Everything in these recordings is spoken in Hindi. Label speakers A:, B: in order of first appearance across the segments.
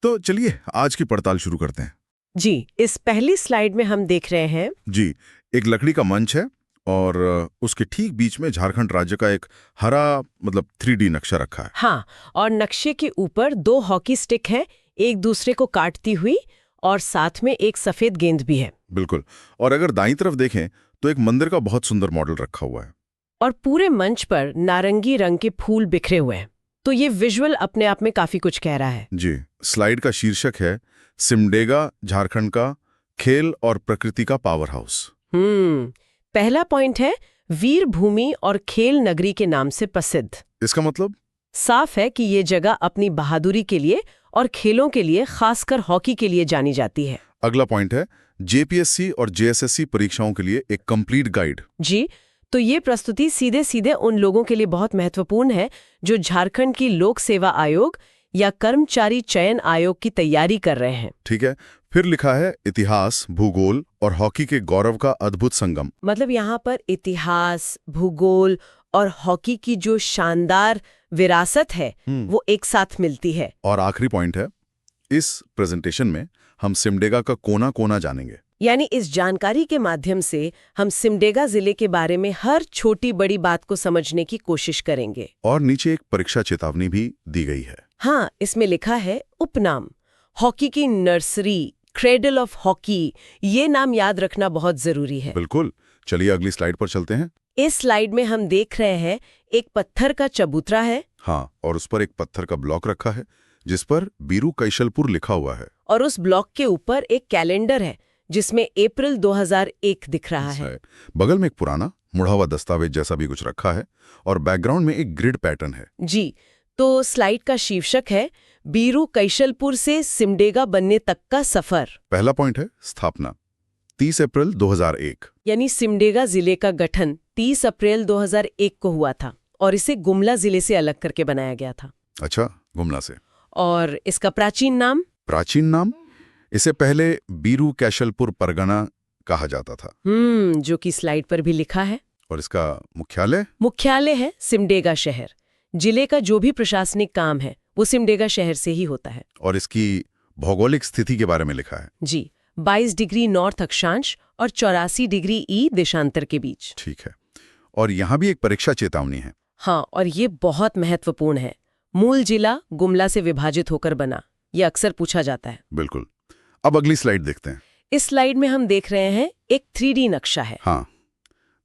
A: तो चलिए आज की पड़ताल शुरू करते हैं।
B: जी, इस पहली स्लाइड में हम देख रहे हैं
A: जी, एक लकड़ी का मंच है और उसके ठीक बीच में झारखंड राज्य का एक हरा 3D नक्शा रखा है।
B: हाँ, और नक्शे के ऊपर 2 हॉकी स्टिक हैं, एक दूसरे को काटती हुई, और साथ में एक सफेद गेंद भी है।
A: बिल्कुल। और अगर दाईं तरफ देखें तो एक मंदिर का बहुत सुंदर मॉडल रखा हुआ है।
B: और पूरे मंच पर नारंगी रंग के फूल बिखरे हुए हैं। तो ये विजुअल अपने आप में काफी कुछ कह रहा है।
A: जी, स्लाइड का शीर्षक है सिमडेगा, झारखंड का खेल और प्रकृति का पावर हाउस।
B: पहला पॉइंट है वीर भूमि और खेल नगरी के नाम से प्रसिद्ध।
A: इसका मतलब
B: साफ है कि ये जगह अपनी बहादुरी के लिए और खेलों के लिए, खासकर हॉकी के लिए जानी जाती है।
A: अगला पॉइंट है जेपीएससी और जेएसएससी परीक्षाओं के लिए एक कंप्लीट गाइड।
B: जी, तो ये प्रस्तुति सीधे सीधे उन लोगों के लिए बहुत महत्वपूर्ण है जो झारखंड की लोक सेवा आयोग या कर्मचारी चयन आयोग की तैयारी कर रहे हैं।
A: ठीक है, फिर लिखा है इतिहास, भूगोल और हॉकी के गौरव का अद्भुत संगम।
B: मतलब यहाँ पर इतिहास, भूगोल और हॉकी की जो शानदार विरासत है वो एक साथ मिलती है।
A: और आखिरी पॉइंट है, इस प्रेजेंटेशन में हम सिमडेगा का कोना कोना जानेंगे।
B: यानी इस जानकारी के माध्यम से हम सिमडेगा जिले के बारे में हर छोटी बड़ी बात को समझने की कोशिश करेंगे।
A: और नीचे एक परीक्षा चेतावनी भी दी गई है।
B: हाँ, इसमें लिखा है उपनाम, हॉकी की नर्सरी, क्रेडल ऑफ हॉकी। ये नाम याद रखना बहुत जरूरी है।
A: बिल्कुल। चलिए अगली स्लाइड पर चलते हैं।
B: इस स्लाइड में हम देख रहे हैं एक पत्थर का चबूतरा है।
A: हाँ, और उस पर एक पत्थर का ब्लॉक रखा है जिस पर बीरू कैशलपुर लिखा हुआ है।
B: और उस ब्लॉक के ऊपर एक कैलेंडर है जिसमें अप्रैल 2001 दिख रहा है।
A: बगल में एक पुराना मुड़ा हुआ दस्तावेज जैसा भी कुछ रखा है और बैकग्राउंड में एक ग्रिड पैटर्न है।
B: जी, तो स्लाइड का शीर्षक है बीरू कैशलपुर से सिमडेगा बनने तक का सफर।
A: पहला पॉइंट है स्थापना 30 अप्रैल 2001।
B: यानी सिमडेगा जिले का गठन 30 अप्रैल 2001 को हुआ था और इसे गुमला जिले से अलग करके बनाया गया था।
A: अच्छा, गुमला से।
B: और इसका प्राचीन नाम
A: इसे पहले बीरू कैशलपुर परगना कहा जाता था।
B: जो कि स्लाइड पर भी लिखा है।
A: और इसका मुख्यालय
B: है सिमडेगा शहर। जिले का जो भी प्रशासनिक काम है वो सिमडेगा शहर से ही होता है।
A: और इसकी भौगोलिक स्थिति के बारे में लिखा है।
B: जी, 22 डिग्री नॉर्थ अक्षांश और 84 डिग्री ई देशांतर के बीच।
A: ठीक है। और यहाँ भी एक परीक्षा चेतावनी है।
B: हाँ, और ये बहुत महत्वपूर्ण है। मूल जिला गुमला से विभाजित होकर बना, ये अक्सर पूछा जाता है।
A: बिल्कुल। अब अगली स्लाइड देखते हैं।
B: इस स्लाइड में हम देख रहे हैं एक 3D नक्शा है।
A: हाँ,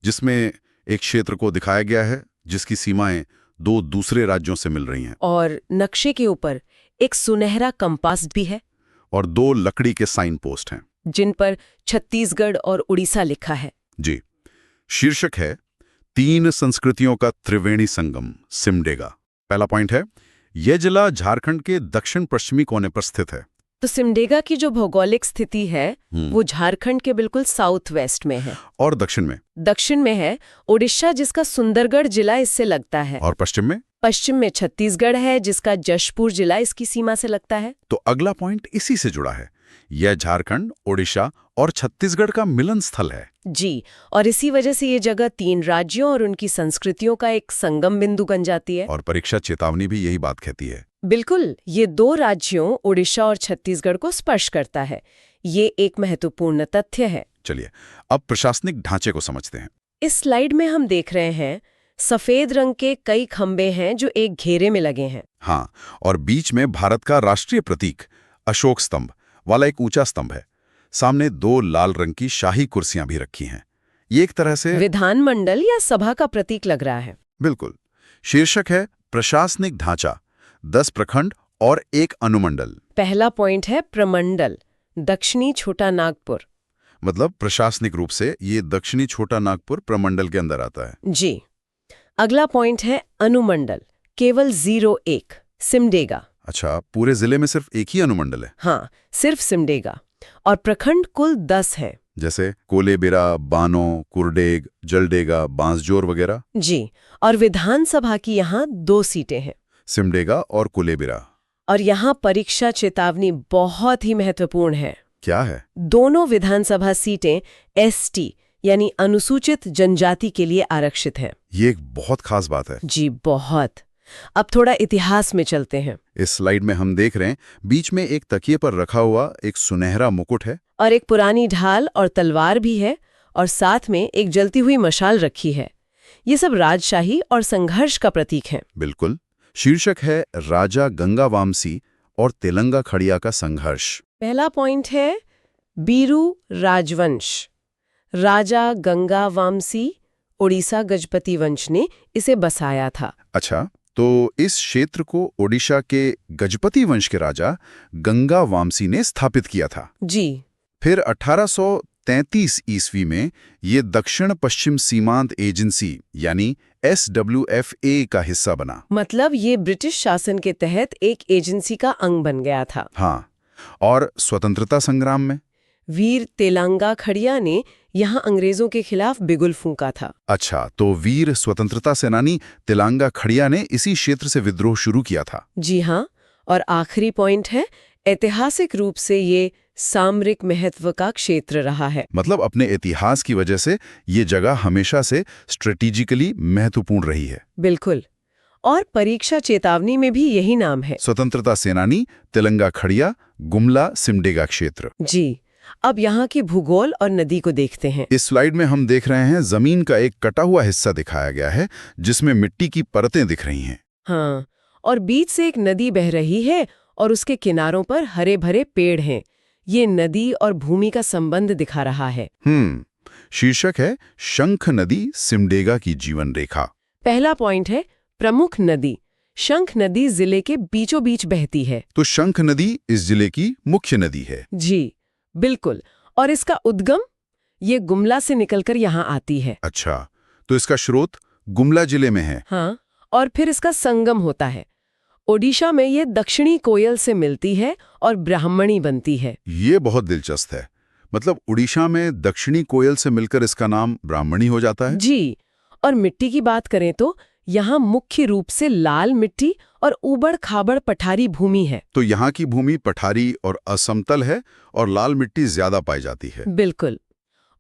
A: जिसमें एक क्षेत्र को दिखाया गया है जिसकी सीमाएं 2 दूसरे राज्यों से मिल रही हैं।
B: और नक्शे के ऊपर एक सुनहरा कंपास भी है।
A: और 2 लकड़ी के साइन पोस्ट हैं
B: जिन पर छत्तीसगढ़ और उड़ीसा लिखा है।
A: जी, शीर्षक है 3 संस्कृतियों का त्रिवेणी संगम सिमडेगा। पहला पॉइंट है यह जिला झारखंड के दक्षिण पश्चिमी कोने पर स्थित है।
B: तो सिमडेगा की जो भौगोलिक स्थिति है वो झारखंड के बिल्कुल साउथ वेस्ट में है।
A: और दक्षिण में
B: है ओडिशा, जिसका सुंदरगढ़ जिला इससे लगता है।
A: और पश्चिम में
B: छत्तीसगढ़ है, जिसका जशपुर जिला इसकी सीमा से लगता है।
A: तो अगला पॉइंट इसी से जुड़ा है। यह झारखंड, ओडिशा और छत्तीसगढ़ का मिलन स्थल है।
B: जी, और इसी वजह से ये जगह 3 राज्यों और उनकी संस्कृतियों का एक संगम बिंदु बन जाती है।
A: और परीक्षा चेतावनी भी यही बात कहती है।
B: बिल्कुल, ये 2 राज्यों ओडिशा और छत्तीसगढ़ को स्पर्श करता है। ये एक महत्वपूर्ण तथ्य है।
A: चलिए अब प्रशासनिक ढांचे को समझते हैं।
B: इस स्लाइड में हम देख रहे हैं सफेद रंग के कई खंबे हैं जो एक घेरे में लगे हैं।
A: हाँ, और बीच में भारत का राष्ट्रीय प्रतीक अशोक स्तंभ वाला एक ऊंचा स्तंभ है। सामने 2 लाल रंग की शाही कुर्सियां भी रखी हैं। ये एक तरह से
B: विधानमंडल या सभा का प्रतीक लग रहा है।
A: बिल्कुल। शीर्षक है प्रशासनिक ढांचा, 10 प्रखंड और 1 अनुमंडल।
B: पहला पॉइंट है प्रमंडल, दक्षिणी छोटा नागपुर।
A: मतलब प्रशासनिक रूप से ये दक्षिणी छोटा नागपुर प्रमंडल के अंदर आता है।
B: जी। अगला पॉइंट है अनुमंडल, केवल 01 सिमडेगा।
A: अच्छा, पूरे जिले में सिर्फ एक ही अनुमंडल है?
B: हाँ, सिर्फ सिमडेगा। और प्रखंड कुल 10 है,
A: जैसे कोलेबिरा, बानो, कुरडेग, जलडेगा, बांसजोर वगैरह।
B: जी, और विधानसभा की यहाँ 2 सीटें हैं,
A: सिमडेगा और कुलेबिरा।
B: और यहाँ परीक्षा चेतावनी बहुत ही महत्वपूर्ण है।
A: क्या है?
B: दोनों विधानसभा सीटें एसटी यानी अनुसूचित जनजाति के लिए आरक्षित है।
A: ये एक बहुत खास बात है।
B: जी, बहुत। अब थोड़ा इतिहास में चलते हैं।
A: इस स्लाइड में हम देख रहे हैं बीच में एक तकिए पर रखा हुआ एक सुनहरा मुकुट है।
B: और एक पुरानी ढाल और तलवार भी है, और साथ में एक जलती हुई मशाल रखी है। ये सब राजशाही और संघर्ष का प्रतीक है।
A: बिल्कुल। शीर्षक है राजा गंगा वामसी और तेलंगा खड़िया का संघर्ष।
B: पहला पॉइंट है बीरू राजवंश। राजा गंगा वामसी ओडिशा गजपति वंश ने इसे बसाया था।
A: अच्छा, तो इस क्षेत्र को ओडिशा के गजपति वंश के राजा गंगा वामसी ने स्थापित किया था।
B: जी।
A: फिर 1833 ईस्वी में ये दक्षिण पश्चिम सीमांत एजेंसी यानी SWFA का हिस्सा बना।
B: मतलब ये ब्रिटिश शासन के तहत एक एजेंसी का अंग बन गया था।
A: हाँ, और स्वतंत्रता संग्राम में
B: वीर तेलंगा खड़िया ने यहाँ अंग्रेजों के खिलाफ बिगुल फूंका था।
A: अच्छा, तो वीर स्वतंत्रता सेनानी तेलंगा खड़िया ने इसी क्षेत्र से विद्रोह शुरू किया था।
B: जी हाँ। और आखिरी पॉइंट है ऐतिहासिक रूप से ये सामरिक महत्व का क्षेत्र रहा है।
A: मतलब अपने इतिहास की वजह से ये जगह हमेशा से स्ट्रेटेजिकली महत्वपूर्ण रही है।
B: बिल्कुल। और परीक्षा चेतावनी में भी यही नाम है।
A: स्वतंत्रता सेनानी तेलंगा खड़िया गुमला सिमडेगा क्षेत्र।
B: जी। अब यहाँ की भूगोल और नदी को देखते हैं।
A: इस स्लाइड में हम देख रहे हैं जमीन का एक कटा हुआ हिस्सा दिखाया गया है जिसमें मिट्टी की परतें दिख रही हैं।
B: हाँ, और बीच से एक नदी बह रही है और उसके किनारों पर हरे भरे पेड़ हैं। ये नदी और भूमि का संबंध दिखा रहा है।
A: शीर्षक है शंख नदी सिमडेगा की जीवन रेखा।
B: पहला पॉइंट है प्रमुख नदी। शंख नदी जिले के बीचों बीच बहती है।
A: तो शंख नदी इस जिले की मुख्य नदी है।
B: जी बिल्कुल। और इसका उद्गम ये गुमला से निकलकर यहाँ आती है।
A: अच्छा, तो इसका स्रोत गुमला जिले में है।
B: हाँ, और फिर इसका संगम होता है। ओडिशा में ये दक्षिणी कोयल से मिलती है और ब्राह्मणी बनती है।
A: ये बहुत दिलचस्प है। मतलब उड़ीसा में दक्षिणी कोयल से मिलकर इसका नाम ब्राह्मणी हो जाता है।
B: जी। और मिट्टी की बात करें तो यहाँ मुख्य रूप से लाल मिट्टी और ऊबड़ खाबड़ पठारी भूमि है।
A: तो यहाँ की भूमि पठारी और असमतल है और लाल मिट्टी ज्यादा पाई जाती है।
B: बिल्कुल।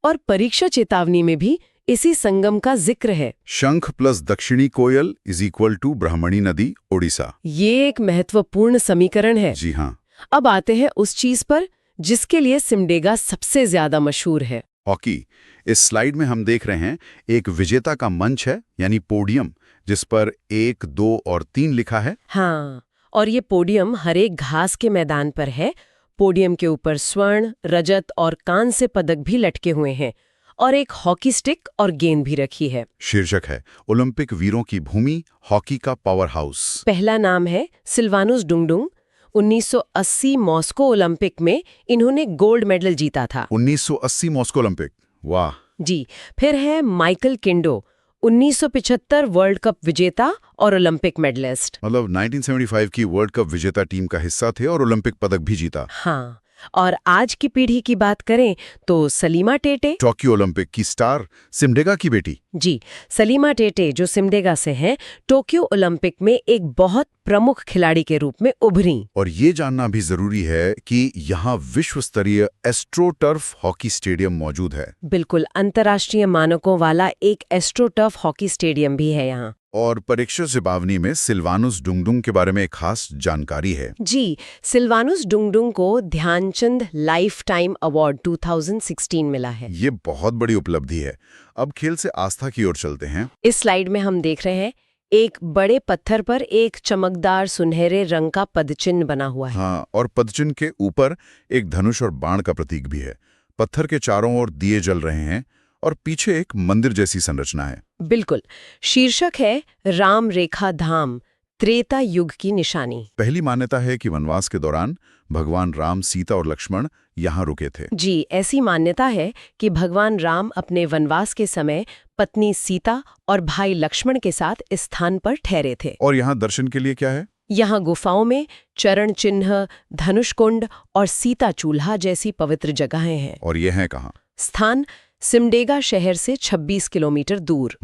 B: और परीक्षा चेतावनी में भी इसी संगम का जिक्र है।
A: शंख प्लस दक्षिणी कोयल इज इक्वल टू ब्राह्मणी नदी ओडिशा।
B: ये एक महत्वपूर्ण समीकरण है।
A: जी हाँ।
B: अब आते हैं उस चीज पर जिसके लिए सिमडेगा सबसे ज्यादा मशहूर है।
A: हॉकी। इस स्लाइड में हम देख रहे हैं एक विजेता का मंच है यानी पोडियम जिस पर 1, 2 और 3 लिखा है।
B: हाँ, और ये पोडियम हर एक घास के मैदान पर है। पोडियम के ऊपर स्वर्ण, रजत और कांस्य पदक भी लटके हुए हैं और एक हॉकी स्टिक और गेंद भी रखी है।
A: शीर्षक है ओलंपिक वीरों की भूमि, हॉकी का पावर हाउस।
B: पहला नाम है सिल्वानुस डुंगडुंग। 1980 मॉस्को ओलंपिक में इन्होंने गोल्ड मेडल जीता था।
A: 1980 मॉस्को ओलंपिक, वाह।
B: जी। फिर है माइकल किंडो, 1975 वर्ल्ड कप विजेता और ओलंपिक मेडलिस्ट।
A: मतलब 1975 की वर्ल्ड कप विजेता टीम का हिस्सा थे और ओलंपिक पदक भी जीता।
B: हाँ, और आज की पीढ़ी की बात करें तो सलीमा टेटे,
A: टोक्यो ओलंपिक की स्टार, सिमडेगा की बेटी।
B: जी, सलीमा टेटे जो सिमडेगा से हैं, टोक्यो ओलंपिक में एक बहुत प्रमुख खिलाड़ी के रूप में उभरी।
A: और ये जानना भी जरूरी है कि यहाँ विश्व स्तरीय एस्ट्रोटर्फ हॉकी स्टेडियम मौजूद है।
B: बिल्कुल, अंतर्राष्ट्रीय मानकों वाला एक एस्ट्रोटर्फ हॉकी स्टेडियम भी है यहाँ।
A: और परीक्षा चेतावनी में सिल्वानुस डुंगडुंग के बारे में एक खास जानकारी है।
B: जी, सिल्वानुस डुंगडुंग को ध्यानचंद लाइफ टाइम अवार्ड 2016 मिला है।
A: ये बहुत बड़ी उपलब्धि है। अब खेल से आस्था की ओर चलते हैं।
B: इस स्लाइड में हम देख रहे हैं एक बड़े पत्थर पर एक चमकदार सुनहरे रंग का पदचिन्ह बना हुआ है।
A: हाँ, और पदचिन्ह के ऊपर एक धनुष और बाण का प्रतीक भी है। पत्थर के चारों ओर दिए जल रहे हैं और पीछे एक मंदिर जैसी संरचना है।
B: बिल्कुल। शीर्षक है राम रेखा धाम, त्रेता युग की निशानी।
A: पहली मान्यता है कि वनवास के दौरान भगवान राम, सीता और लक्ष्मण यहाँ रुके थे।
B: जी, ऐसी मान्यता है कि भगवान राम अपने वनवास के समय पत्नी सीता और भाई लक्ष्मण के साथ इस स्थान पर ठहरे थे।
A: और यहाँ दर्शन के लिए क्या है?
B: यहाँ गुफाओं में चरण चिन्ह, धनुष कुंड और सीता चूल्हा जैसी पवित्र जगहें हैं।
A: और ये है कहाँ?
B: स्थान सिमडेगा शहर से 26 किलोमीटर दूर।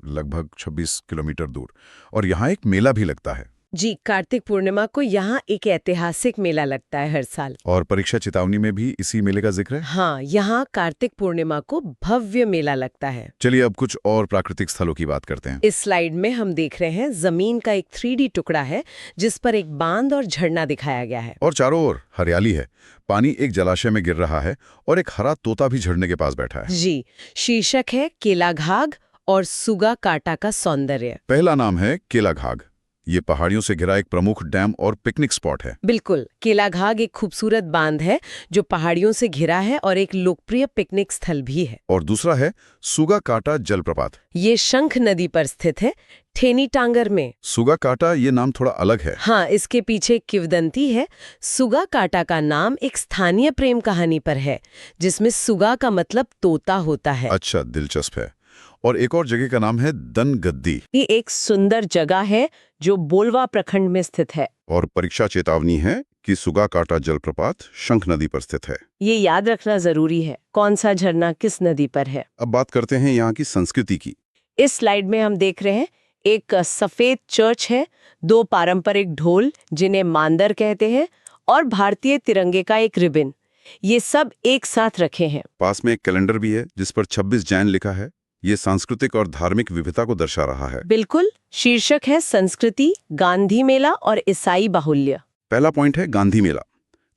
A: लगभग 26 किलोमीटर दूर। और यहाँ एक मेला भी लगता है।
B: जी, कार्तिक पूर्णिमा को यहाँ एक ऐतिहासिक मेला लगता है हर साल।
A: और परीक्षा चेतावनी में भी इसी मेले का जिक्र है।
B: हाँ, यहाँ कार्तिक पूर्णिमा को भव्य मेला लगता है।
A: चलिए अब कुछ और प्राकृतिक स्थलों की बात करते हैं।
B: इस स्लाइड में हम देख रहे हैं जमीन का एक 3D टुकड़ा है जिस पर एक बांध और झरना दिखाया गया है।
A: और चारों ओर हरियाली है, पानी एक जलाशय में गिर रहा है और एक हरा तोता भी झरने के पास बैठा है।
B: जी, शीर्षक है केलाघाघ और सुगा काटा का सौंदर्य।
A: पहला नाम है केलाघाघ। ये पहाड़ियों से घिरा एक प्रमुख डैम और पिकनिक स्पॉट है।
B: बिल्कुल, केलाघाघ एक खूबसूरत बांध है जो पहाड़ियों से घिरा है और एक लोकप्रिय पिकनिक स्थल भी है।
A: और दूसरा है सुगा काटा जलप्रपात।
B: ये शंख नदी पर स्थित है, ठेनी टांगर में।
A: सुगा काटा ये नाम थोड़ा अलग है।
B: हाँ, इसके पीछे एक किंवदंती है। सुगा काटा का नाम एक स्थानीय प्रेम कहानी पर है जिसमें सुगा का मतलब तोता होता है।
A: अच्छा, दिलचस्प है। और एक और जगह का नाम है दनगद्दी।
B: ये एक सुंदर जगह है जो बोलवा प्रखंड में स्थित है।
A: और परीक्षा चेतावनी है कि सुगा काटा जलप्रपात शंख नदी पर स्थित है।
B: ये याद रखना जरूरी है कौन सा झरना किस नदी पर है।
A: अब बात करते हैं यहाँ की संस्कृति की।
B: इस स्लाइड में हम देख रहे हैं एक सफेद चर्च है, 2 पारंपरिक ढोल जिन्हें मांदर कहते हैं और भारतीय तिरंगे का एक रिबन। ये सब एक साथ रखे हैं।
A: पास में एक कैलेंडर भी है जिस पर 26 जैन लिखा है। ये सांस्कृतिक और धार्मिक विविधता को दर्शा रहा है।
B: बिल्कुल, शीर्षक है संस्कृति, गांधी मेला और ईसाई बाहुल्य।
A: पहला पॉइंट है गांधी मेला।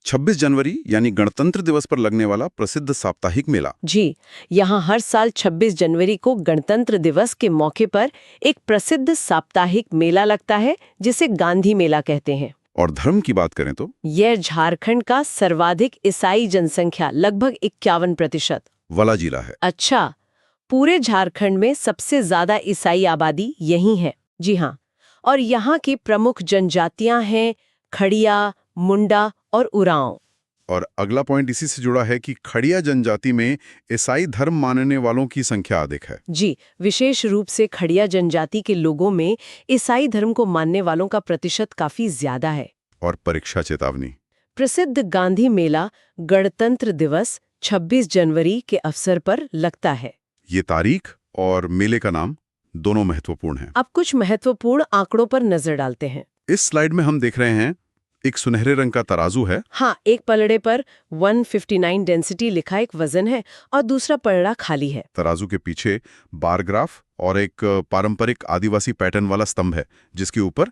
A: 26 जनवरी यानी गणतंत्र दिवस पर लगने वाला प्रसिद्ध साप्ताहिक मेला।
B: जी, यहाँ हर साल 26 जनवरी को गणतंत्र दिवस के मौके पर एक प्रसिद्ध साप्ताहिक मेला लगता है जिसे गांधी मेला कहते हैं।
A: और धर्म की बात करें तो
B: यह झारखंड का सर्वाधिक ईसाई जनसंख्या लगभग 51%
A: वाला जिला है।
B: अच्छा, पूरे झारखंड में सबसे ज्यादा ईसाई आबादी यही है। जी हाँ, और यहाँ की प्रमुख जनजातियां हैं खड़िया, मुंडा और उरांव।
A: और अगला पॉइंट इसी से जुड़ा है कि खड़िया जनजाति में ईसाई धर्म मानने वालों की संख्या अधिक है।
B: जी, विशेष रूप से खड़िया जनजाति के लोगों में ईसाई धर्म को मानने वालों का प्रतिशत काफी ज्यादा है।
A: और परीक्षा चेतावनी,
B: प्रसिद्ध गांधी मेला गणतंत्र दिवस 26 जनवरी के अवसर पर लगता है।
A: ये तारीख और मेले का नाम दोनों महत्वपूर्ण हैं।
B: अब कुछ महत्वपूर्ण आंकड़ों पर नजर डालते हैं।
A: इस स्लाइड में हम देख रहे हैं एक सुनहरे रंग का तराजू है।
B: हाँ, एक पलड़े पर 159 डेंसिटी लिखा एक वजन है और दूसरा पलड़ा खाली है।
A: तराजू के पीछे बार ग्राफ और एक पारंपरिक आदिवासी पैटर्न वाला स्तंभ है जिसके ऊपर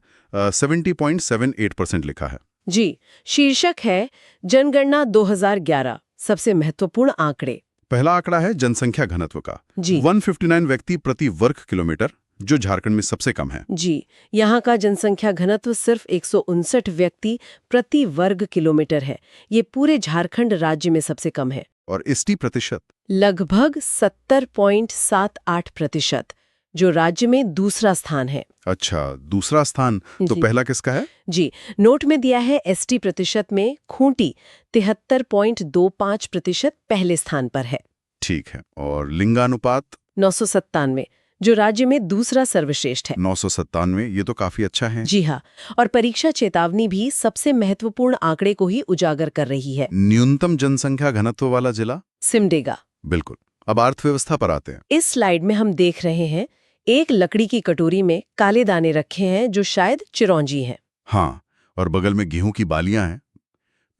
A: 70.78% लिखा है।
B: जी, शीर्षक है जनगणना 2011, सबसे महत्वपूर्ण आंकड़े।
A: पहला आंकड़ा है जनसंख्या घनत्व का।
B: जी
A: 159 व्यक्ति प्रति वर्ग किलोमीटर, जो झारखंड में सबसे कम है।
B: जी, यहाँ का जनसंख्या घनत्व सिर्फ 159 व्यक्ति प्रति वर्ग किलोमीटर है। ये पूरे झारखंड राज्य में सबसे कम है।
A: और एसटी प्रतिशत
B: लगभग 70.78%, जो राज्य में दूसरा स्थान है।
A: अच्छा, दूसरा स्थान तो
B: जी।
A: पहला किसका है?
B: जी, नोट में दिया है एसटी प्रतिशत में खूंटी 73.25% पहले स्थान पर है।
A: ठीक है। और लिंगानुपात
B: 997, जो राज्य में दूसरा सर्वश्रेष्ठ है।
A: 997, ये तो काफी अच्छा है।
B: जी हाँ, और परीक्षा चेतावनी भी सबसे महत्वपूर्ण आंकड़े को ही उजागर कर रही है।
A: न्यूनतम जनसंख्या घनत्व वाला जिला?
B: सिमडेगा।
A: बिल्कुल। अब अर्थव्यवस्था पर आते हैं।
B: इस स्लाइड में हम देख रहे हैं एक लकड़ी की कटोरी में काले दाने रखे हैं जो शायद चिरौंजी हैं।
A: हाँ, और बगल में गेहूं की बालियां हैं।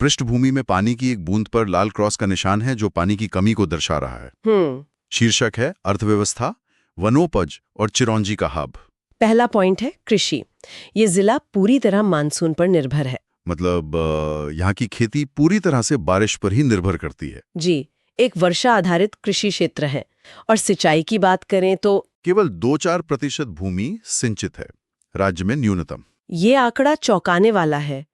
A: पृष्ठभूमि में पानी की एक बूंद पर लाल क्रॉस का निशान है जो पानी की कमी को दर्शा रहा है। शीर्षक है अर्थव्यवस्था, वनोपज और चिरौंजी का हब।
B: पहला पॉइंट है कृषि। ये जिला पूरी तरह मानसून पर निर्भर है।
A: मतलब यहाँ की खेती पूरी तरह से बारिश पर ही निर्भर करती है।
B: जी, एक वर्षा आधारित कृषि क्षेत्र है। और सिंचाई की बात करें तो
A: केवल 2-4% भूमि सिंचित है, राज्य में न्यूनतम।
B: ये आंकड़ा चौंकाने वाला है।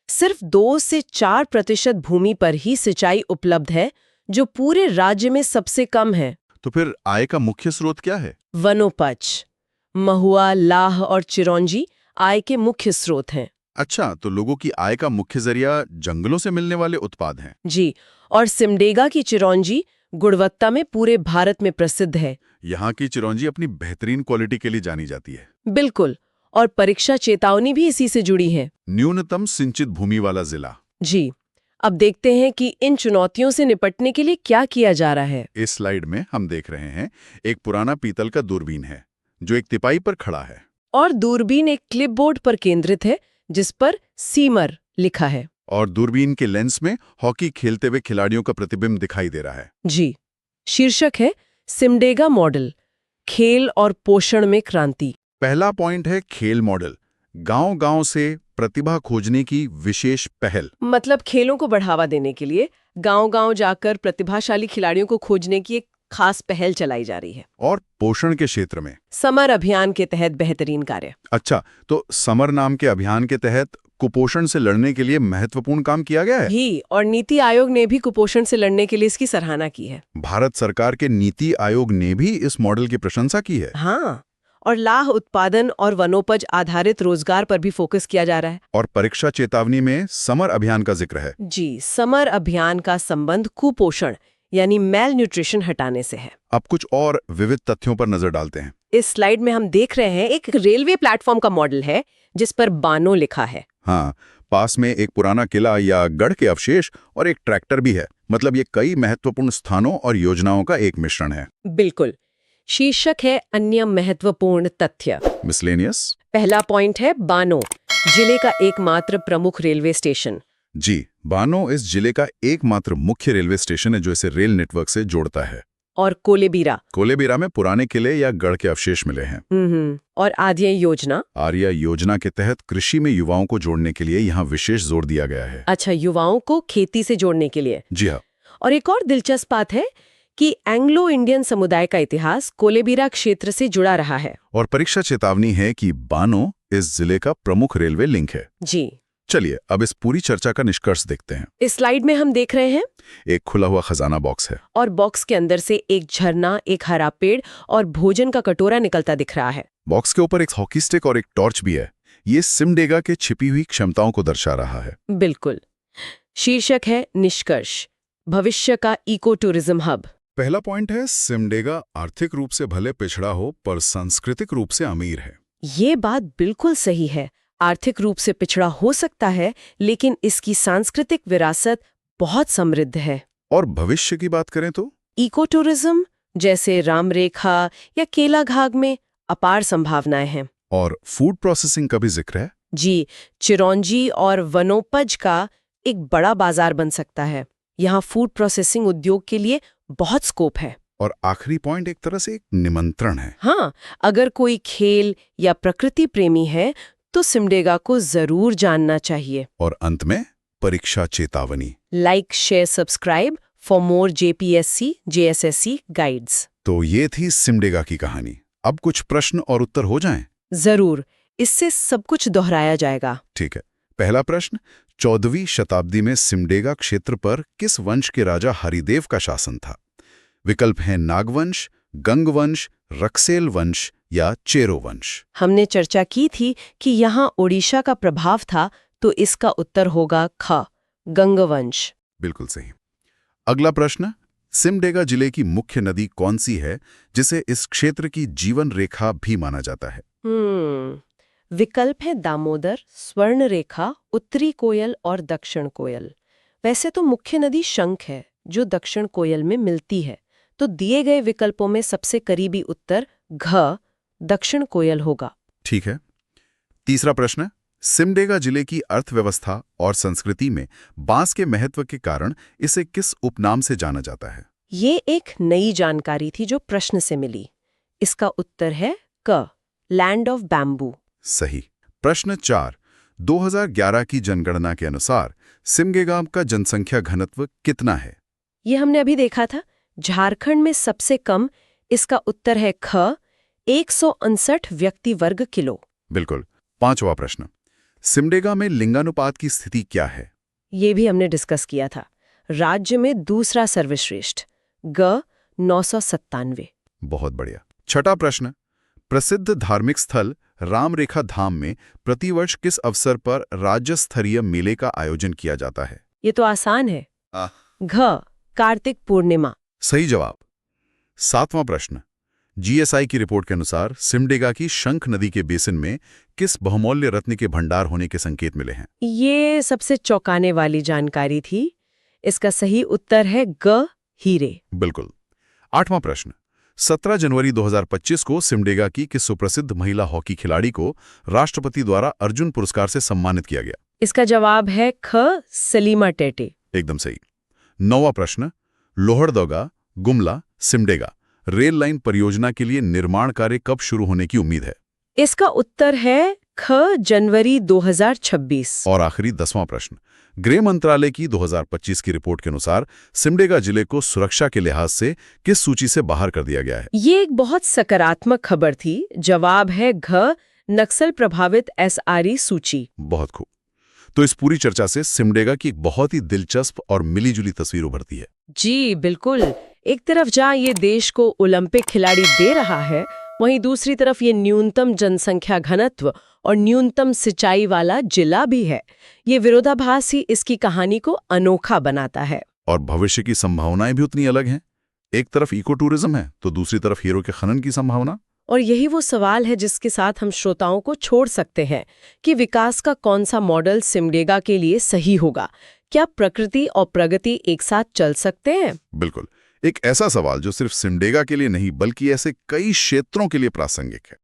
B: सिर्फ 2 से 4% भूमि पर ही सिंचाई उपलब्ध है, जो पूरे राज्य में सबसे कम है।
A: तो फिर आय का मुख्य स्रोत क्या है?
B: वनोपज, महुआ, लाह और चिरौंजी आय के मुख्य स्रोत हैं।
A: अच्छा, तो लोगों की आय का मुख्य जरिया जंगलों से मिलने वाले उत्पाद हैं।
B: जी, और सिमडेगा की चिरौंजी गुणवत्ता में पूरे भारत में प्रसिद्ध है।
A: यहाँ की चिरौंजी अपनी बेहतरीन क्वालिटी के लिए जानी जाती है।
B: बिल्कुल, और परीक्षा चेतावनी भी इसी से जुड़ी है।
A: न्यूनतम सिंचित भूमि वाला जिला।
B: जी, अब देखते हैं कि इन चुनौतियों से निपटने के लिए क्या किया जा रहा है।
A: इस स्लाइड में हम देख रहे हैं एक पुराना पीतल का दूरबीन है जो एक तिपाई पर खड़ा है।
B: और दूरबीन एक क्लिपबोर्ड पर केंद्रित है जिस पर सीमर लिखा है।
A: और दूरबीन के लेंस में हॉकी खेलते हुए खिलाड़ियों का प्रतिबिंब दिखाई दे रहा है।
B: जी। शीर्षक है सिमडेगा मॉडल, खेल और पोषण में क्रांति।
A: पहला पॉइंट है खेल मॉडल, गांव-गांव से प्रतिभा खोजने की विशेष पहल।
B: मतलब खेलों को बढ़ावा देने के लिए गांव-गांव जाकर प्रतिभाशाली खिलाड़ियों को खोजने की एक खास पहल चलाई जा रही है।
A: और पोषण के क्षेत्र में
B: समर अभियान के तहत बेहतरीन कार्य।
A: अच्छा, तो समर नाम के अभियान के तहत कुपोषण से लड़ने के लिए महत्वपूर्ण काम किया गया है।
B: भी और नीति आयोग ने भी कुपोषण से लड़ने के लिए इसकी सराहना की है।
A: भारत सरकार के नीति आयोग ने भी इस मॉडल की प्रशंसा की है।
B: हाँ, और लाह उत्पादन और वनोपज आधारित रोजगार पर भी फोकस किया जा रहा है।
A: और परीक्षा चेतावनी में समर अभियान का जिक्र है।
B: जी, समर अभियान का संबंध कुपोषण यानी मेल न्यूट्रिशन हटाने से है।
A: अब कुछ और विविध तथ्यों पर नजर डालते हैं।
B: इस स्लाइड में हम देख रहे हैं एक रेलवे प्लेटफॉर्म का मॉडल है जिस पर बानो लिखा है।
A: हाँ, पास में एक पुराना किला या गढ़ के अवशेष और एक ट्रैक्टर भी है। मतलब ये कई महत्वपूर्ण स्थानों और योजनाओं का एक मिश्रण है।
B: बिल्कुल। शीर्षक है अन्य महत्वपूर्ण तथ्य।
A: मिसलेनियस।
B: पहला पॉइंट है बानो, जिले का एकमात्र प्रमुख रेलवे स्टेशन।
A: जी, बानो इस जिले का एकमात्र मुख्य रेलवे स्टेशन है जो इसे रेल नेटवर्क से जोड़ता है।
B: और कोलेबीरा।
A: कोलेबिरा में पुराने किले या गढ़ के अवशेष मिले हैं।
B: और आर्य योजना।
A: आर्या योजना के तहत कृषि में युवाओं को जोड़ने के लिए यहाँ विशेष जोर दिया गया है।
B: अच्छा, युवाओं को खेती से जोड़ने के लिए।
A: जी हाँ।
B: और एक और दिलचस्प बात है कि एंग्लो इंडियन समुदाय का इतिहास कोलेबीरा क्षेत्र से जुड़ा रहा है।
A: और परीक्षा चेतावनी है कि बानो इस जिले का प्रमुख रेलवे लिंक है।
B: जी।
A: चलिए अब इस पूरी चर्चा का निष्कर्ष देखते हैं।
B: इस स्लाइड में हम देख रहे हैं
A: एक खुला हुआ खजाना बॉक्स है
B: और बॉक्स के अंदर से एक झरना, एक हरा पेड़ और भोजन का कटोरा निकलता दिख रहा है।
A: बॉक्स के ऊपर एक हॉकी स्टिक और एक टॉर्च भी है। ये सिमडेगा के छिपी हुई क्षमताओं को दर्शा रहा है।
B: बिल्कुल। शीर्षक है निष्कर्ष, भविष्य का इको टूरिज्म हब।
A: पहला पॉइंट है सिमडेगा आर्थिक रूप से भले पिछड़ा हो पर सांस्कृतिक रूप से अमीर है।
B: ये बात बिल्कुल सही है। आर्थिक रूप से पिछड़ा हो सकता है लेकिन इसकी सांस्कृतिक विरासत बहुत समृद्ध है।
A: और भविष्य की बात करें तो
B: इको टूरिज्म जैसे रामरेखा या केलाघाग में अपार संभावनाएं हैं।
A: और फूड प्रोसेसिंग का भी जिक्र है।
B: जी, चिरौंजी और वनोपज का एक बड़ा बाजार बन सकता है। यहाँ फूड प्रोसेसिंग उद्योग के लिए बहुत स्कोप है।
A: और आखिरी पॉइंट एक तरह से एक निमंत्रण है।
B: हाँ, अगर कोई खेल या प्रकृति प्रेमी है तो सिमडेगा को जरूर जानना चाहिए।
A: और अंत में परीक्षा चेतावनी।
B: Like, share, subscribe for more JPSC JSSC guides.
A: तो ये थी सिमडेगा की कहानी। अब कुछ प्रश्न और उत्तर हो जाएं।
B: जरूर, इससे सब कुछ दोहराया जाएगा।
A: ठीक है। पहला प्रश्न, 14वीं शताब्दी में सिमडेगा क्षेत्र पर किस वंश के राजा हरिदेव का शासन था? विकल्प हैं नागवंश, गंगवंश, रक्सेल वंश या चेरो वंश।
B: हमने चर्चा की थी कि यहाँ ओडिशा का प्रभाव था, तो इसका उत्तर होगा ख, गंगवंश।
A: बिल्कुल सही। अगला प्रश्न, सिमडेगा जिले की मुख्य नदी कौन सी है जिसे इस क्षेत्र की जीवन रेखा भी माना जाता है?
B: विकल्प है दामोदर, स्वर्ण रेखा, उत्तरी कोयल और दक्षिण कोयल। वैसे तो मुख्य नदी शंख है जो दक्षिण कोयल में मिलती है, तो दिए गए विकल्पों में सबसे करीबी उत्तर घ, दक्षिण कोयल होगा।
A: ठीक है। तीसरा प्रश्न, सिमडेगा जिले की अर्थव्यवस्था और संस्कृति में बांस के महत्व के कारण इसे किस उपनाम से जाना जाता है?
B: ये एक नई जानकारी थी जो प्रश्न से मिली। इसका उत्तर है क, लैंड ऑफ बैम्बू।
A: सही। प्रश्न 4, 2011 की जनगणना के अनुसार सिमडेगा का जनसंख्या घनत्व कितना है?
B: ये हमने अभी देखा था, झारखंड में सबसे कम। इसका उत्तर है ख, 159 व्यक्ति वर्ग किलो।
A: बिल्कुल। पांचवा प्रश्न, सिमडेगा में लिंगानुपात की स्थिति क्या है?
B: ये भी हमने डिस्कस किया था। राज्य में दूसरा सर्वश्रेष्ठ, ग, 997।
A: बहुत बढ़िया। छठा प्रश्न, प्रसिद्ध धार्मिक स्थल रामरेखा धाम में प्रतिवर्ष किस अवसर पर राज्य स्तरीय मेले का आयोजन किया जाता है?
B: ये तो आसान है। घ, कार्तिक पूर्णिमा।
A: सही जवाब। सातवां प्रश्न, GSI की रिपोर्ट के अनुसार सिमडेगा की शंख नदी के बेसिन में किस बहुमूल्य रत्न के भंडार होने के संकेत मिले हैं?
B: ये सबसे चौंकाने वाली जानकारी थी। इसका सही उत्तर है ग, हीरे।
A: बिल्कुल। आठवां प्रश्न, 17 जनवरी 2025 को सिमडेगा की किस सुप्रसिद्ध महिला हॉकी खिलाड़ी को राष्ट्रपति द्वारा अर्जुन पुरस्कार से सम्मानित किया गया?
B: इसका जवाब है ख सलीमा टेटे।
A: एकदम सही। 9वां प्रश्न, लोहरदगा, गुमला, सिमडेगा रेल लाइन परियोजना के लिए निर्माण कार्य कब शुरू होने की उम्मीद है?
B: इसका उत्तर है ख जनवरी 2026।
A: और आखिरी 10वां प्रश्न, गृह मंत्रालय की 2025 की रिपोर्ट के अनुसार सिमडेगा जिले को सुरक्षा के लिहाज से किस सूची से बाहर कर दिया गया है?
B: ये एक बहुत सकारात्मक खबर थी। जवाब है घ नक्सल प्रभावित SRE सूची।
A: बहुत खूब। तो इस पूरी चर्चा से सिमडेगा की एक बहुत ही दिलचस्प और मिलीजुली तस्वीर उभरती है।
B: जी बिल्कुल। एक तरफ जहाँ ये देश को ओलंपिक खिलाड़ी दे रहा है, वहीं दूसरी तरफ ये न्यूनतम जनसंख्या घनत्व और न्यूनतम सिंचाई वाला जिला भी है। ये विरोधाभास ही इसकी कहानी को अनोखा बनाता है।
A: और भविष्य की संभावनाएं भी उतनी अलग हैं। एक तरफ इको टूरिज्म है तो दूसरी तरफ हीरो के खनन की संभावना।
B: और यही वो सवाल है जिसके साथ हम श्रोताओं को छोड़ सकते हैं कि विकास का कौन सा मॉडल सिमडेगा के लिए सही होगा। क्या प्रकृति और प्रगति एक साथ चल सकते हैं?
A: बिल्कुल, एक ऐसा सवाल जो सिर्फ सिमडेगा के लिए नहीं बल्कि ऐसे कई क्षेत्रों के लिए प्रासंगिक है।